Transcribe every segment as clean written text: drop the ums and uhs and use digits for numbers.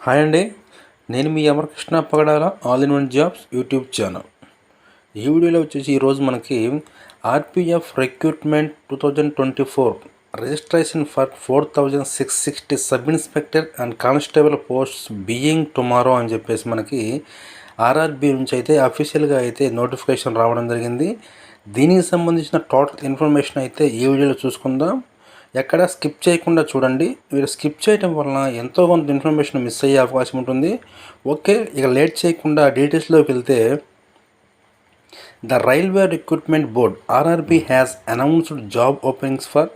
Hi అండి, నేను మీ Amarakrishna Pagadala all in one jobs YouTube channel. ఈ వీడియోలో వచ్చేసి ఈరోజు మనకి RPF recruitment 2024 registration for 4660 sub inspector and constable posts being tomorrow అని చెప్పేసి మనకి ఆర్ఆర్బి నుంచి అయితే అఫీషియల్గా అయితే నోటిఫికేషన్ రావడం జరిగింది. దీనికి సంబంధించిన టోటల్ ఇన్ఫర్మేషన్ అయితే ఈ వీడియోలో చూసుకుందాం. ఎక్కడ స్కిప్ చేయకుండా చూడండి. మీరు స్కిప్ చేయడం వలన ఎంతో కొంత ఇన్ఫర్మేషన్ మిస్ అయ్యే అవకాశం ఉంటుంది. ఓకే, ఇక లేట్ చేయకుండా డీటెయిల్స్లోకి వెళ్తే, the railway recruitment board RRB has announced job openings for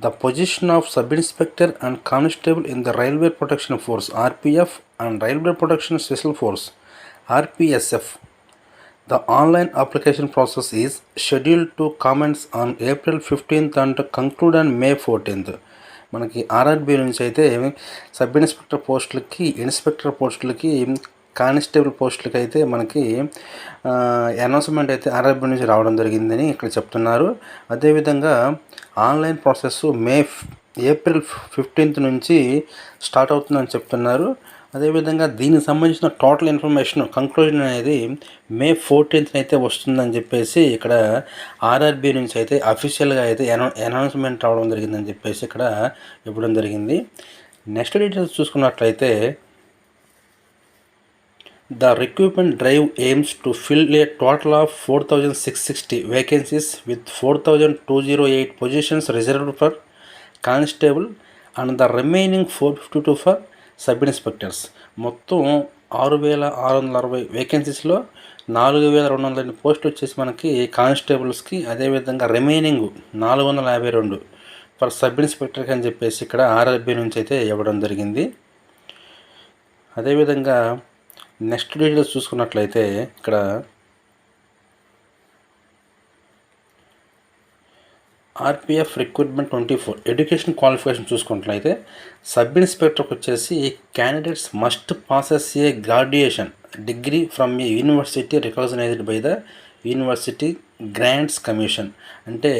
the position of sub inspector and constable in the railway protection force RPF and railway protection special force RPSF. The online application process is scheduled to commence on April 15th and conclude on May 14th. మనకి RRB నుంచి అయితే sub inspector పోస్టులకి, inspector పోస్టులకి, constable పోస్టులకి అయితే మనకి announcement అయితే RRB నుంచి రావడం జరిగిందని ఇక్కడ చెప్తున్నారు. అదేవిధంగా ఆన్లైన్ ప్రాసెస్ ఏప్రిల్ 15th నుంచి స్టార్ట్ అవుతుందని చెప్తున్నారు. అదేవిధంగా దీనికి సంబంధించిన టోటల్ ఇన్ఫర్మేషన్ కంక్లూజన్ అనేది మే 14th అయితే వస్తుందని చెప్పేసి ఇక్కడ ఆర్ఆర్బి నుంచి అయితే అఫీషియల్గా అయితే అనౌన్స్మెంట్ రావడం జరిగిందని చెప్పేసి ఇక్కడ ఇవ్వడం జరిగింది. నెక్స్ట్ డీటెయిల్స్ చూసుకున్నట్లయితే, the recruitment drive AIIMS to fill a total of 4660 vacancies with 4208 positions reserved for constable and the remaining 452 for sub inspectors. మొత్తం 6660 వేకెన్సీస్లో 4200 పోస్టులు వచ్చేసి మనకి కానిస్టేబుల్స్కి, అదేవిధంగా రిమైనింగ్ 452 ఫర్ సబ్ ఇన్స్పెక్టర్కి అని చెప్పేసి ఇక్కడ ఆర్ఆర్బి నుంచి అయితే ఇవ్వడం జరిగింది. అదేవిధంగా నెక్స్ట్ డీటెయిల్స్ చూసుకున్నట్లయితే, ఇక్కడ ఆర్పిఎఫ్ రిక్రూట్మెంట్ 24 ఎడ్యుకేషన్ క్వాలిఫికేషన్ చూసుకున్నట్లయితే, సబ్ ఇన్స్పెక్టర్కి వచ్చేసి candidates must passes a graduation degree from a university recognised by the university grants commission. అంటే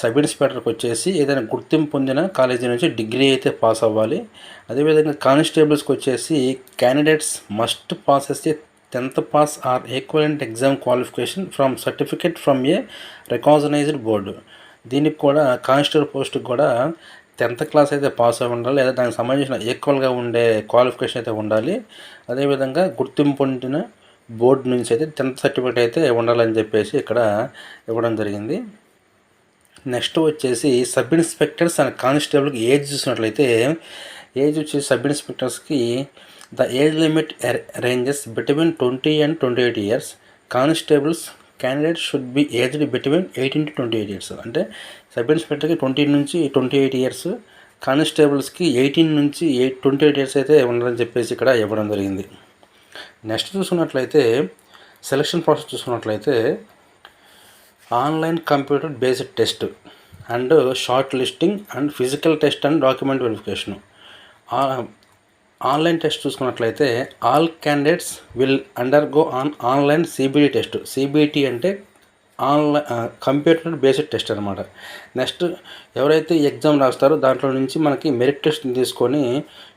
సబ్ ఇన్స్పెక్టర్కి వచ్చేసి ఏదైనా గుర్తింపు పొందిన కాలేజీ నుంచి డిగ్రీ అయితే పాస్ అవ్వాలి. అదేవిధంగా కానిస్టేబుల్స్కి వచ్చేసి candidates must passes a 10th pass or equivalent exam qualification from certificate from a recognised board. దీనికి కూడా కానిస్టేబుల్ పోస్ట్కి కూడా 10th క్లాస్ అయితే పాస్ అయి ఉండాలి, లేదా దానికి సంబంధించిన ఈక్వల్గా ఉండే క్వాలిఫికేషన్ అయితే ఉండాలి. అదేవిధంగా గుర్తింపు పొందిన బోర్డు నుంచి అయితే 10th సర్టిఫికేట్ అయితే ఉండాలని చెప్పేసి ఇక్కడ ఇవ్వడం జరిగింది. నెక్స్ట్ వచ్చేసి సబ్ ఇన్స్పెక్టర్స్ అండ్ కానిస్టేబుల్కి ఏజ్ చూసినట్లయితే, ఏజ్ వచ్చేసి సబ్ ఇన్స్పెక్టర్స్కి the age limit ranges between 20 and 28 years. Constables candidate should be aged between 18 to 28 years. అంటే సబ్ ఇన్స్పెక్టర్కి 20 నుంచి 28 years, కానిస్టేబుల్స్కి 18 నుంచి 28 years అయితే ఉండాలని చెప్పేసి ఇక్కడ ఇవ్వడం జరిగింది. నెక్స్ట్ చూసుకున్నట్లయితే, సెలక్షన్ ప్రాసెస్ చూసుకున్నట్లయితే, online computer based test and short listing and physical test and document verification. Online test చూసుకున్నట్లయితే, all candidates will undergo online CBT test. CBT అంటే ఆన్లైన్ కంప్యూటర్ బేస్డ్ టెస్ట్ అనమాట. నెక్స్ట్ ఎవరైతే exam రాస్తారో దాంట్లో నుంచి మనకి merit టెస్ట్ని తీసుకొని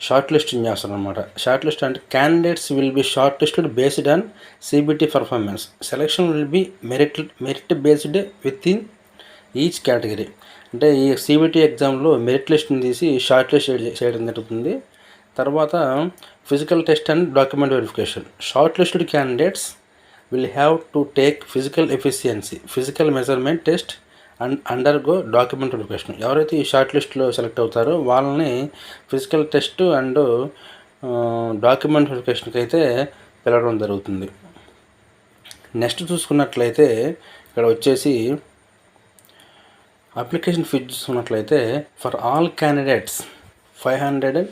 షార్ట్ లిస్టింగ్ చేస్తారనమాట. షార్ట్ లిస్ట్ అంటే candidates will be short listed based on CBT performance. Selection will be merit based within each category. అంటే ఈ సిబిటి ఎగ్జామ్లో మెరిట్ లిస్ట్ని తీసి షార్ట్ లిస్ట్ చేయడం జరుగుతుంది. తర్వాత physical test and document verification. Short listed candidates will have to take physical efficiency, physical measurement test and undergo document verification. ఎవరైతే ఈ short లిస్ట్లో సెలెక్ట్ అవుతారో వాళ్ళని ఫిజికల్ టెస్ట్ అండ్ డాక్యుమెంట్ వెరిఫికేషన్కి అయితే పిలవడం జరుగుతుంది. నెక్స్ట్ చూసుకున్నట్లయితే, ఇక్కడ వచ్చేసి అప్లికేషన్ ఫీజు చూసుకున్నట్లయితే, for all candidates 500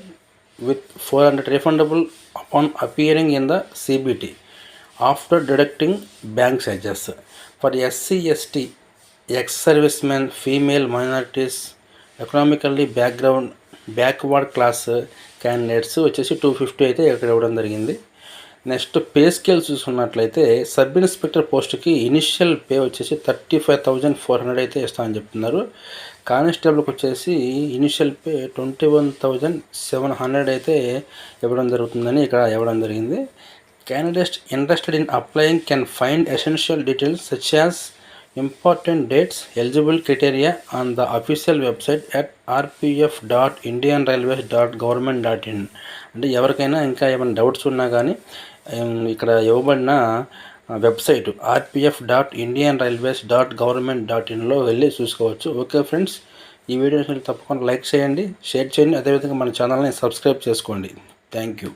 with 400 refundable upon appearing in the CBT after deducting bank charges. For SC, ST, ex-servicemen, female minorities, economically backward class candidates వచ్చేసి 250 అయితే ఇక్కడ ఇవ్వడం జరిగింది. నెక్స్ట్ పే స్కేల్ చూసుకున్నట్లయితే సబ్ ఇన్స్పెక్టర్ పోస్ట్కి initial pay వచ్చేసి 35,400 అయితే ఇస్తామని చెప్తున్నారు. కానిస్టేబుల్కి వచ్చేసి ఇనిషియల్ పే 21,700 అయితే ఇవ్వడం జరుగుతుందని ఇక్కడ ఇవ్వడం జరిగింది. Candidates interested in applying can find essential details such as important dates, eligible criteria on the official website at rpf.indianrailways.government.in. అంటే ఎవరికైనా ఇంకా ఏమైనా డౌట్స్ ఉన్నా కానీ ఇక్కడ ఇవ్వబడిన వెబ్సైట్ rpf.indianrailways.government.inలో వెళ్ళి చూసుకోవచ్చు. ఓకే ఫ్రెండ్స్, ఈ వీడియోని తప్పకుండా లైక్ చేయండి, షేర్ చేయండి, అదేవిధంగా మన ఛానల్ని సబ్స్క్రైబ్ చేసుకోండి. Thank you.